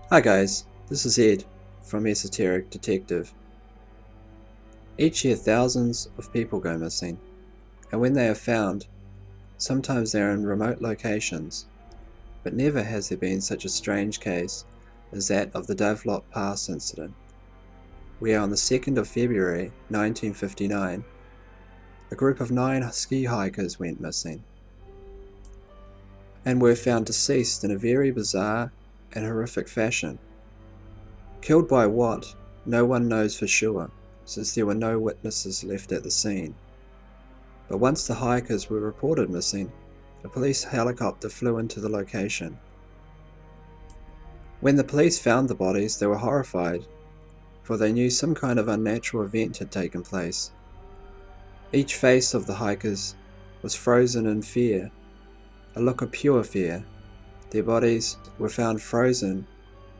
Hi guys, this is Ed from Esoteric Detective. Each year thousands of people go missing, and when they are found, sometimes they are in remote locations, but never has there been such a strange case as that of the Dyatlov Pass Incident, where on the 2nd of February 1959, a group of 9 ski hikers went missing, and were found deceased in a very bizarre and horrific fashion. Killed by what, no one knows for sure, since there were no witnesses left at the scene. But once the hikers were reported missing, a police helicopter flew into the location. When the police found the bodies, they were horrified, for they knew some kind of unnatural event had taken place. Each face of the hikers was frozen in fear, a look of pure fear. Their bodies were found frozen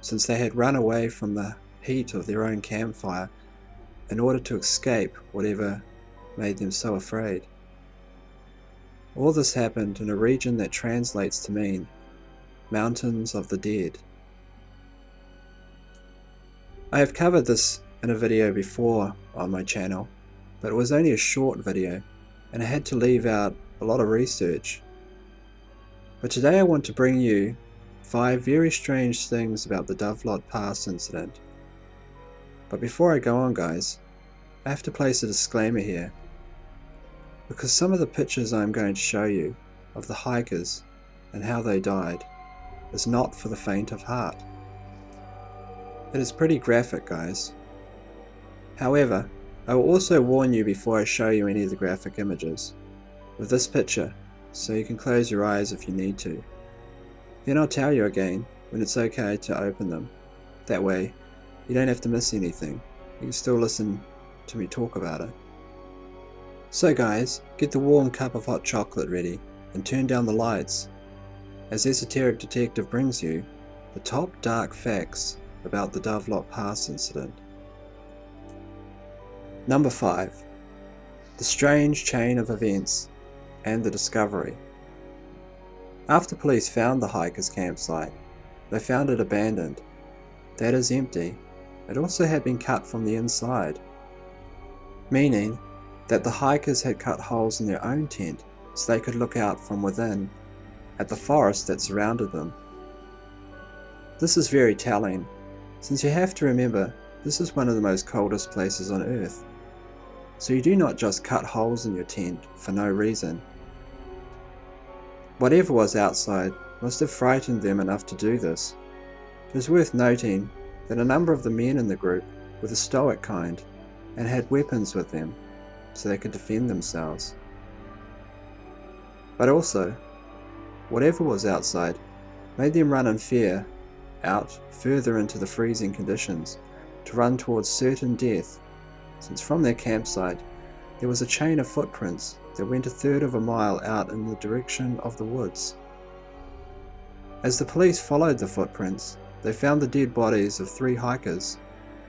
since they had run away from the heat of their own campfire in order to escape whatever made them so afraid. All this happened in a region that translates to mean Mountains of the Dead. I have covered this in a video before on my channel, but it was only a short video and I had to leave out a lot of research. But today I want to bring you 5 very strange things about the Dyatlov Pass Incident. But before I go on guys, I have to place a disclaimer here, because some of the pictures I am going to show you of the hikers and how they died is not for the faint of heart. It is pretty graphic guys. However, I will also warn you before I show you any of the graphic images with this picture, so you can close your eyes if you need to. Then I'll tell you again when it's okay to open them. That way, you don't have to miss anything. You can still listen to me talk about it. So guys, get the warm cup of hot chocolate ready and turn down the lights, as Esoteric Detective brings you the top dark facts about the Dyatlov Pass Incident. Number 5. The strange chain of events and the discovery. After police found the hikers' campsite, they found it abandoned. That is empty. It also had been cut from the inside, meaning that the hikers had cut holes in their own tent so they could look out from within at the forest that surrounded them. This is very telling, since you have to remember this is one of the most coldest places on Earth. So you do not just cut holes in your tent for no reason. Whatever was outside must have frightened them enough to do this. It is worth noting that a number of the men in the group were the stoic kind and had weapons with them so they could defend themselves. But also, whatever was outside made them run in fear out further into the freezing conditions to run towards certain death, since from their campsite there was a chain of footprints that went 1/3 of a mile out in the direction of the woods. As the police followed the footprints, they found the dead bodies of 3 hikers,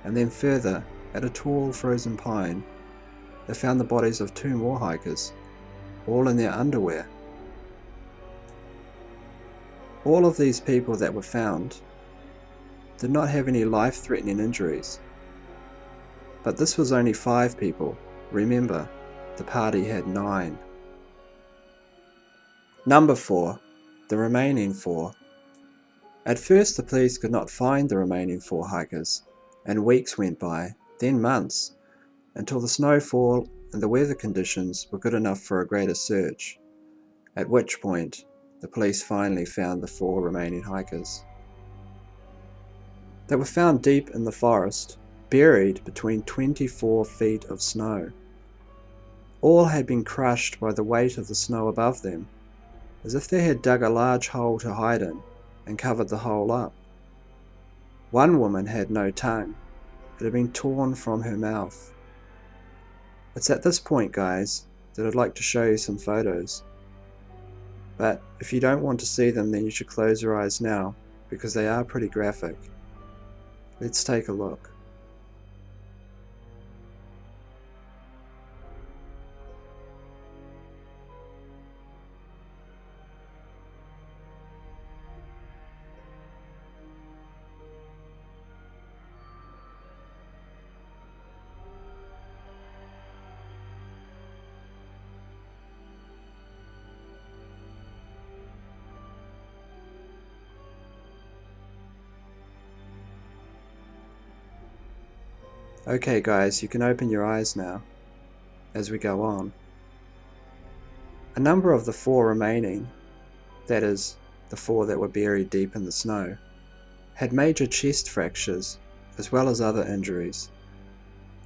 and then further, at a tall frozen pine, they found the bodies of 2 more hikers, all in their underwear. All of these people that were found did not have any life-threatening injuries, but this was only 5 people. Remember, the party had 9. Number 4. The remaining 4. At first the police could not find the remaining 4 hikers, and weeks went by, then months, until the snowfall and the weather conditions were good enough for a greater search, at which point the police finally found the 4 remaining hikers. They were found deep in the forest, buried between 24 feet of snow. All had been crushed by the weight of the snow above them, as if they had dug a large hole to hide in and covered the hole up. One woman had no tongue. It had been torn from her mouth. It's at this point, guys, that I'd like to show you some photos. But if you don't want to see them, then you should close your eyes now, because they are pretty graphic. Let's take a look. Okay guys, you can open your eyes now as we go on. A number of the 4 remaining, that is, the 4 that were buried deep in the snow, had major chest fractures as well as other injuries,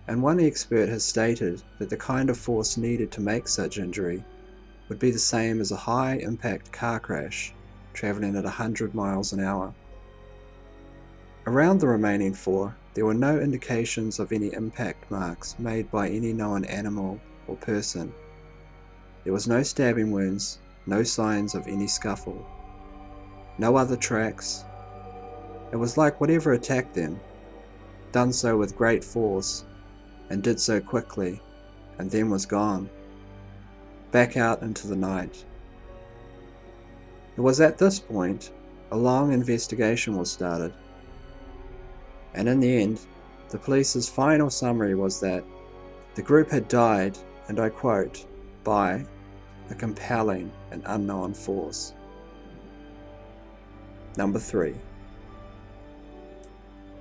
and one expert has stated that the kind of force needed to make such injury would be the same as a high-impact car crash travelling at 100 miles an hour. Around the remaining 4, there were no indications of any impact marks made by any known animal or person. There was no stabbing wounds, no signs of any scuffle, no other tracks. It was like whatever attacked them, done so with great force, and did so quickly, and then was gone, back out into the night. It was at this point a long investigation was started, and in the end, the police's final summary was that the group had died, and I quote, by a compelling and unknown force. Number 3.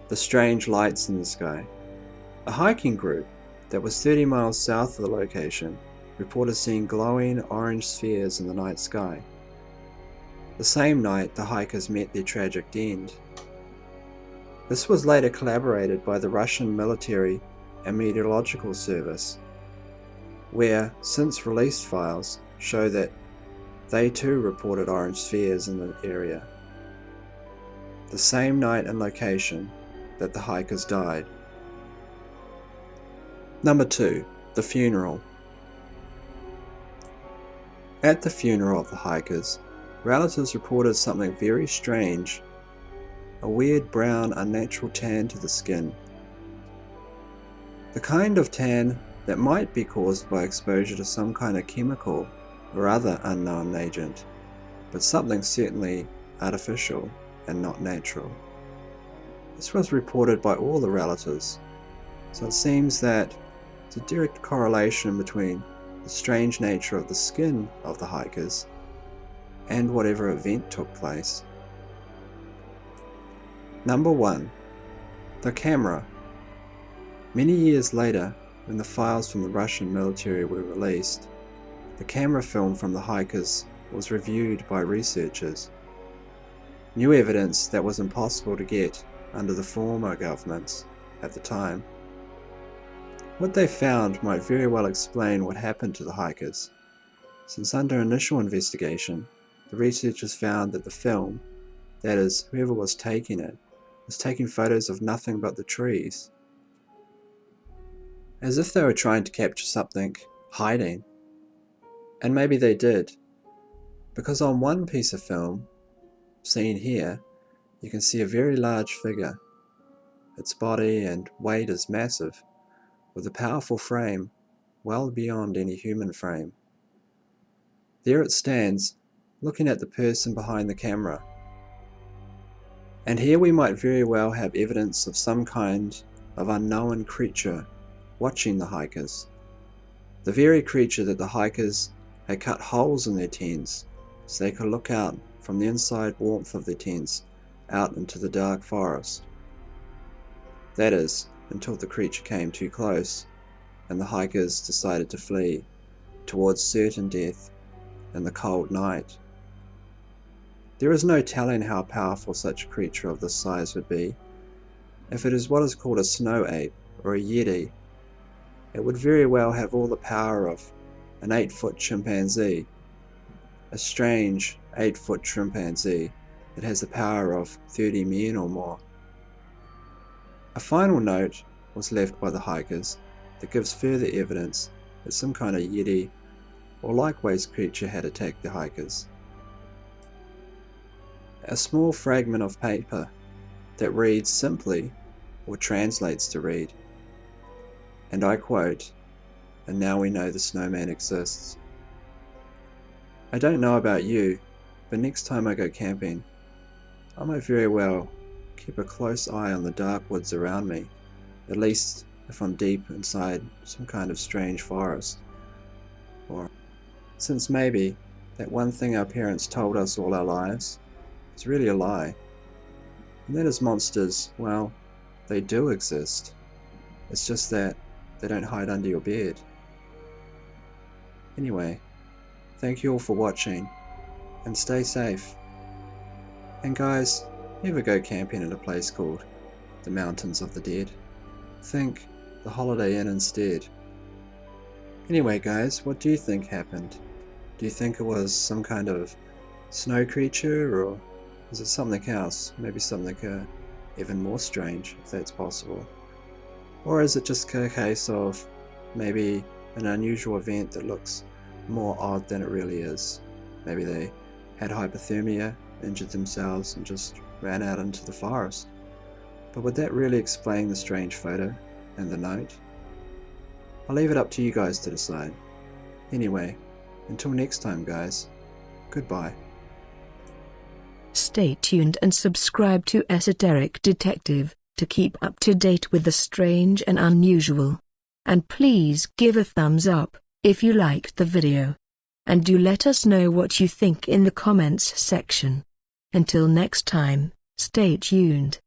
The strange lights in the sky. A hiking group that was 30 miles south of the location reported seeing glowing orange spheres in the night sky. The same night the hikers met their tragic end. This was later corroborated by the Russian military and meteorological service, where since released files show that they too reported orange spheres in the area. The same night and location that the hikers died. Number 2. The funeral. At the funeral of the hikers, relatives reported something very strange, a weird brown unnatural tan to the skin. The kind of tan that might be caused by exposure to some kind of chemical or other unknown agent, but something certainly artificial and not natural. This was reported by all the relatives, so it seems that there's a direct correlation between the strange nature of the skin of the hikers and whatever event took place. Number 1. The camera. Many years later, when the files from the Russian military were released, the camera film from the hikers was reviewed by researchers. New evidence that was impossible to get under the former governments at the time. What they found might very well explain what happened to the hikers, since under initial investigation, the researchers found that the film, that is, whoever was taking it, was taking photos of nothing but the trees, as if they were trying to capture something hiding. And maybe they did, because on one piece of film, seen here, you can see a very large figure. Its body and weight is massive, with a powerful frame well beyond any human frame. There it stands, looking at the person behind the camera. And here we might very well have evidence of some kind of unknown creature watching the hikers. The very creature that the hikers had cut holes in their tents so they could look out from the inside warmth of their tents out into the dark forest. That is, until the creature came too close and the hikers decided to flee towards certain death in the cold night. There is no telling how powerful such a creature of this size would be. If it is what is called a snow ape or a Yeti, it would very well have all the power of an 8-foot chimpanzee, a strange 8-foot chimpanzee that has the power of 30 men or more. A final note was left by the hikers that gives further evidence that some kind of Yeti or likewise creature had attacked the hikers. A small fragment of paper that reads simply, or translates to read, and I quote, "And now we know the snowman exists." I don't know about you, but next time I go camping, I might very well keep a close eye on the dark woods around me, at least if I'm deep inside some kind of strange forest. Or, since maybe that one thing our parents told us all our lives is really a lie, and that is monsters, well, they do exist, It's just that they don't hide under your bed. Anyway, thank you all for watching, and stay safe. And guys, never go camping at a place called the Mountains of the Dead. Think the Holiday Inn instead. Anyway guys, what do you think happened? Do you think it was some kind of snow creature, or is it something else? Maybe something even more strange, if that's possible. Or is it just a case of maybe an unusual event that looks more odd than it really is? Maybe they had hypothermia, injured themselves, and just ran out into the forest. But would that really explain the strange photo and the note? I'll leave it up to you guys to decide. Anyway, until next time guys, goodbye. Stay tuned and subscribe to Esoteric Detective to keep up to date with the strange and unusual. And please give a thumbs up if you liked the video. And do let us know what you think in the comments section. Until next time, stay tuned.